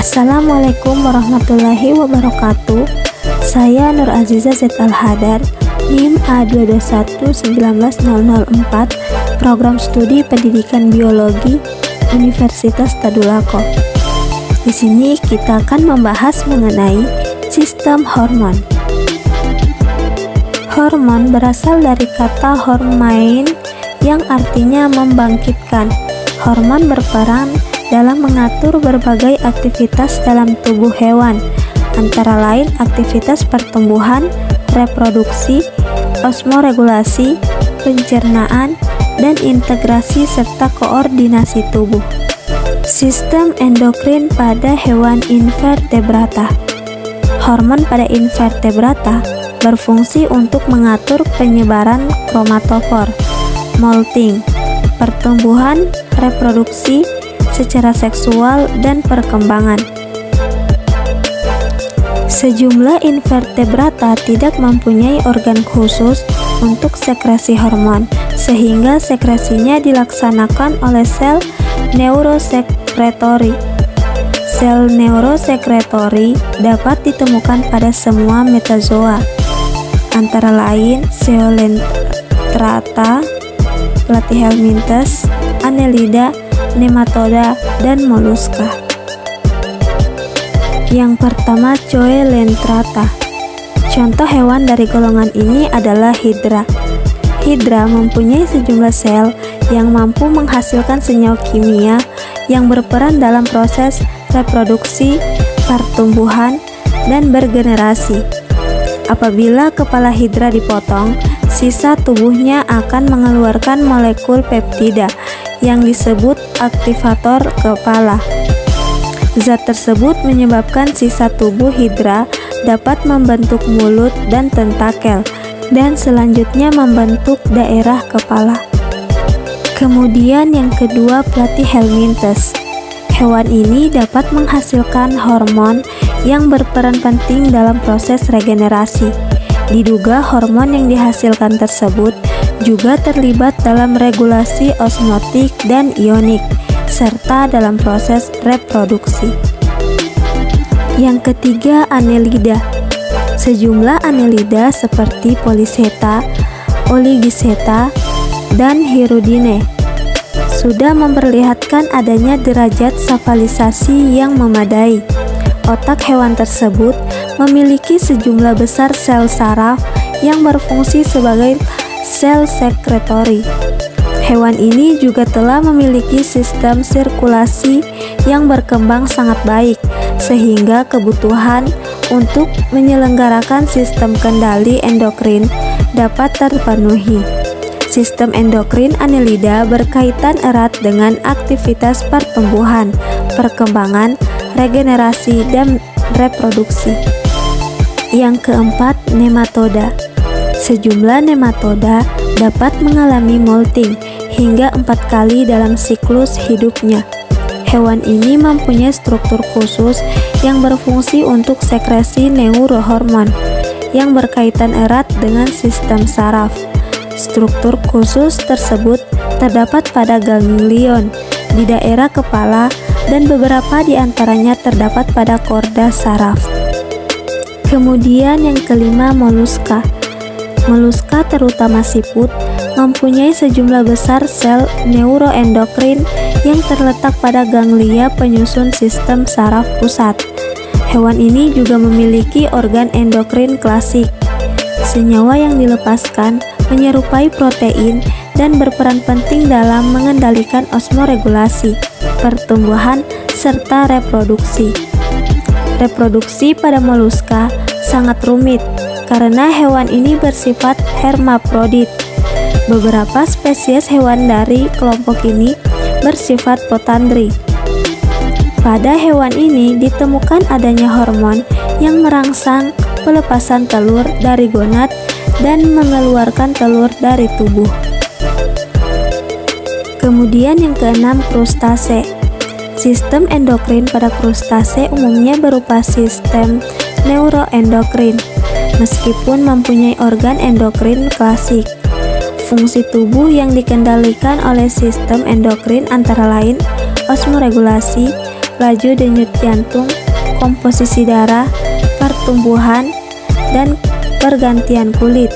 Assalamualaikum warahmatullahi wabarakatuh. Saya Nur Aziza Z Al-Hadar, NIM A221-19004, Program Studi Pendidikan Biologi, Universitas Tadulako. Di sini kita akan membahas mengenai sistem hormon. Hormon berasal dari kata hormein yang artinya membangkitkan. Hormon berperan dalam mengatur berbagai aktivitas dalam tubuh hewan, antara lain aktivitas pertumbuhan, reproduksi, osmoregulasi, pencernaan, dan integrasi serta koordinasi tubuh. Sistem endokrin pada hewan invertebrata. Hormon pada invertebrata berfungsi untuk mengatur penyebaran kromatofor, molting, pertumbuhan, reproduksi secara seksual, dan perkembangan. Sejumlah invertebrata tidak mempunyai organ khusus untuk sekresi hormon, sehingga sekresinya dilaksanakan oleh sel neurosekretori. Sel neurosekretori dapat ditemukan pada semua metazoa, antara lain Coelenterata, Platyhelminthes, Annelida, nematoda, dan moluska. Yang pertama, Coelenterata. Contoh hewan dari golongan ini adalah hidra. Hidra mempunyai sejumlah sel yang mampu menghasilkan senyawa kimia yang berperan dalam proses reproduksi, pertumbuhan, dan bergenerasi. Apabila kepala hidra dipotong, sisa tubuhnya akan mengeluarkan molekul peptida yang disebut aktivator kepala. Zat tersebut menyebabkan sisa tubuh hidra dapat membentuk mulut dan tentakel, dan selanjutnya membentuk daerah kepala. Kemudian yang kedua, Platyhelminthes. Hewan ini dapat menghasilkan hormon yang berperan penting dalam proses regenerasi. Diduga hormon yang dihasilkan tersebut juga terlibat dalam regulasi osmotik dan ionik, serta dalam proses reproduksi. Yang ketiga, Annelida. Sejumlah Annelida seperti Polychaeta, Oligiceta, dan Hirudine sudah memperlihatkan adanya derajat safalisasi yang memadai. Otak hewan tersebut memiliki sejumlah besar sel saraf yang berfungsi sebagai sel sekretori. Hewan ini juga telah memiliki sistem sirkulasi yang berkembang sangat baik, sehingga kebutuhan untuk menyelenggarakan sistem kendali endokrin dapat terpenuhi. Sistem endokrin Annelida berkaitan erat dengan aktivitas pertumbuhan, perkembangan, regenerasi, dan reproduksi. Yang keempat, nematoda. Sejumlah nematoda dapat mengalami molting hingga 4 kali dalam siklus hidupnya. Hewan ini mempunyai struktur khusus yang berfungsi untuk sekresi neurohormon yang berkaitan erat dengan sistem saraf. Struktur khusus tersebut terdapat pada ganglion di daerah kepala dan beberapa di antaranya terdapat pada korda saraf. Kemudian yang kelima, moluska. Moluska terutama siput mempunyai sejumlah besar sel neuroendokrin yang terletak pada ganglia penyusun sistem saraf pusat. Hewan ini juga memiliki organ endokrin klasik. Senyawa yang dilepaskan menyerupai protein dan berperan penting dalam mengendalikan osmoregulasi, pertumbuhan, serta reproduksi. Reproduksi pada moluska sangat rumit karena hewan ini bersifat hermaprodit. Beberapa spesies hewan dari kelompok ini bersifat potandri. Pada hewan ini ditemukan adanya hormon yang merangsang pelepasan telur dari gonad dan mengeluarkan telur dari tubuh. Kemudian yang keenam, krustase. Sistem endokrin pada krustase umumnya berupa sistem neuroendokrin, meskipun mempunyai organ endokrin klasik. Fungsi tubuh yang dikendalikan oleh sistem endokrin antara lain osmoregulasi, laju denyut jantung, komposisi darah, pertumbuhan, dan pergantian kulit.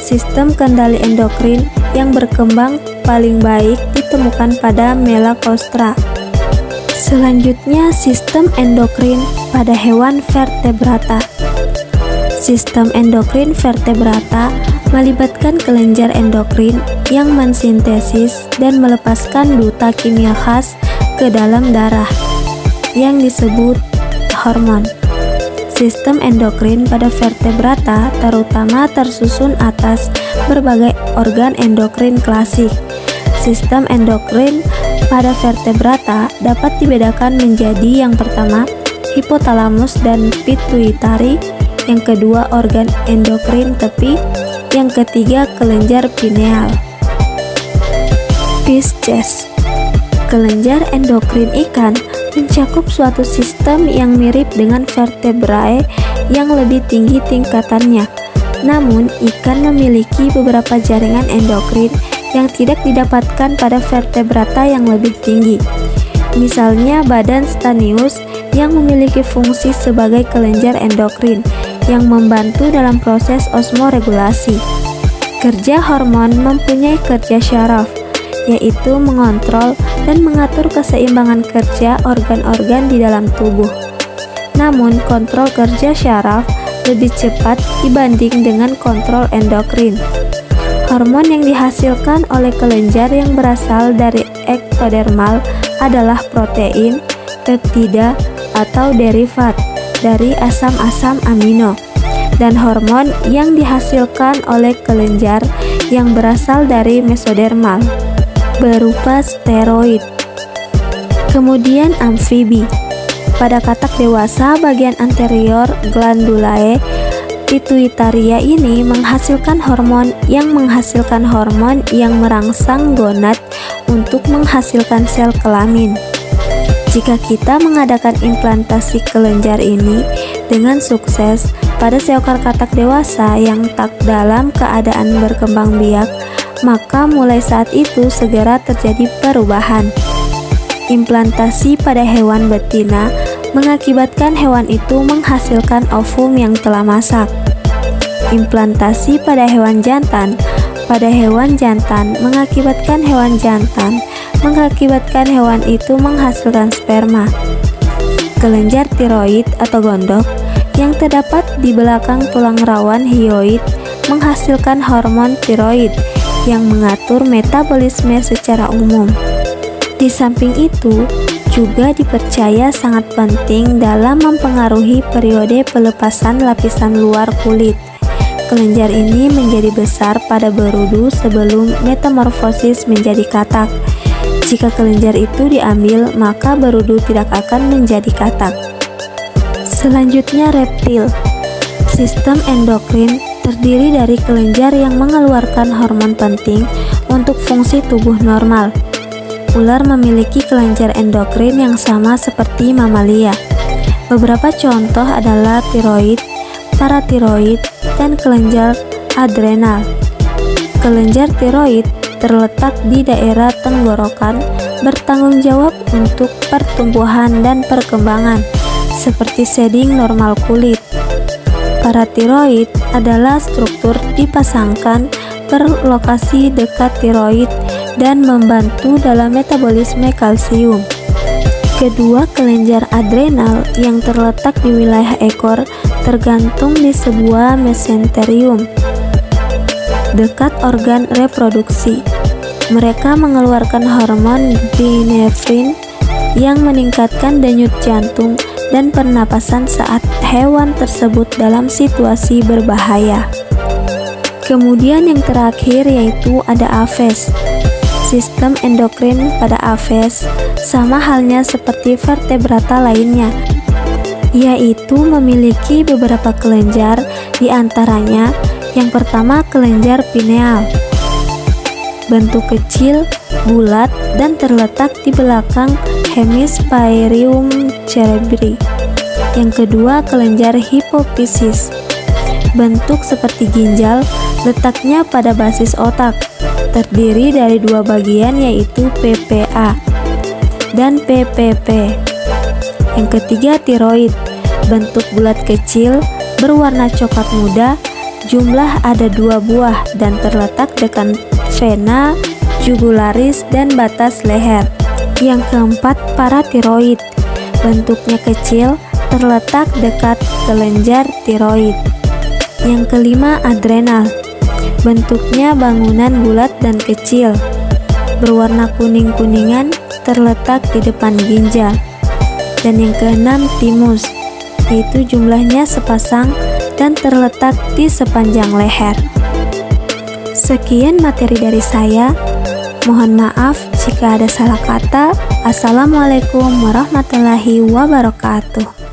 Sistem kendali endokrin yang berkembang paling baik ditemukan pada Melakostra. Selanjutnya, sistem endokrin pada hewan vertebrata. Sistem endokrin vertebrata melibatkan kelenjar endokrin yang mensintesis dan melepaskan duta kimia khas ke dalam darah yang disebut hormon. Sistem endokrin pada vertebrata terutama tersusun atas berbagai organ endokrin klasik. Sistem endokrin pada vertebrata dapat dibedakan menjadi yang pertama, hipotalamus dan pituitari, yang kedua organ endokrin tepi, yang ketiga kelenjar pineal. Pisces. Kelenjar endokrin ikan mencakup suatu sistem yang mirip dengan vertebrae yang lebih tinggi tingkatannya. Namun, ikan memiliki beberapa jaringan endokrin yang tidak didapatkan pada vertebrata yang lebih tinggi. Misalnya badan Stanius yang memiliki fungsi sebagai kelenjar endokrin yang membantu dalam proses osmoregulasi. Kerja hormon mempunyai kerja syaraf, yaitu mengontrol dan mengatur keseimbangan kerja organ-organ di dalam tubuh. Namun, kontrol kerja syaraf lebih cepat dibanding dengan kontrol endokrin. Hormon yang dihasilkan oleh kelenjar yang berasal dari ektodermal adalah protein, peptida, atau derivat dari asam-asam amino, dan hormon yang dihasilkan oleh kelenjar yang berasal dari mesodermal berupa steroid. Kemudian amfibi. Pada katak dewasa, bagian anterior glandulae pituitaria ini menghasilkan hormon yang merangsang gonad untuk menghasilkan sel kelamin. Jika kita mengadakan implantasi kelenjar ini dengan sukses pada seekor katak dewasa yang tak dalam keadaan berkembang biak, maka mulai saat itu segera terjadi perubahan. Implantasi pada hewan betina mengakibatkan hewan itu menghasilkan ovum yang telah masak. Implantasi pada hewan jantan mengakibatkan hewan itu menghasilkan sperma. Kelenjar tiroid atau gondok yang terdapat di belakang tulang rawan hyoid menghasilkan hormon tiroid yang mengatur metabolisme secara umum. Di samping itu, juga dipercaya sangat penting dalam mempengaruhi periode pelepasan lapisan luar kulit. Kelenjar ini menjadi besar pada berudu sebelum metamorfosis menjadi katak. Jika kelenjar itu diambil, maka berudu tidak akan menjadi katak. Selanjutnya, reptil. Sistem endokrin terdiri dari kelenjar yang mengeluarkan hormon penting untuk fungsi tubuh normal. Ular memiliki kelenjar endokrin yang sama seperti mamalia. Beberapa contoh adalah tiroid, paratiroid, dan kelenjar adrenal. Kelenjar tiroid terletak di daerah tenggorokan, bertanggung jawab untuk pertumbuhan dan perkembangan, seperti shading normal kulit. Paratiroid adalah struktur dipasangkan berlokasi dekat tiroid dan membantu dalam metabolisme kalsium. Kedua kelenjar adrenal yang terletak di wilayah ekor tergantung di sebuah mesenterium dekat organ reproduksi. Mereka mengeluarkan hormon binefrin yang meningkatkan denyut jantung dan pernapasan saat hewan tersebut dalam situasi berbahaya. Kemudian yang terakhir yaitu ada Aves. Sistem endokrin pada Aves sama halnya seperti vertebrata lainnya, yaitu memiliki beberapa kelenjar, di antaranya yang pertama kelenjar pineal. Bentuk kecil, bulat, dan terletak di belakang hemisphaerium cerebri. Yang kedua kelenjar hipophysis. Bentuk seperti ginjal, letaknya pada basis otak. Terdiri dari dua bagian yaitu PPA dan PPP. Yang ketiga, tiroid. Bentuk bulat kecil, berwarna coklat muda, jumlah ada 2 buah dan terletak dekat vena jugularis dan batas leher. Yang keempat, paratiroid. Bentuknya kecil, terletak dekat kelenjar tiroid. Yang kelima, adrenal. Bentuknya bangunan bulat dan kecil, berwarna kuning-kuningan, terletak di depan ginjal. Dan yang keenam, timus, yaitu jumlahnya sepasang dan terletak di sepanjang leher. Sekian materi dari saya. Mohon maaf jika ada salah kata. Assalamualaikum warahmatullahi wabarakatuh.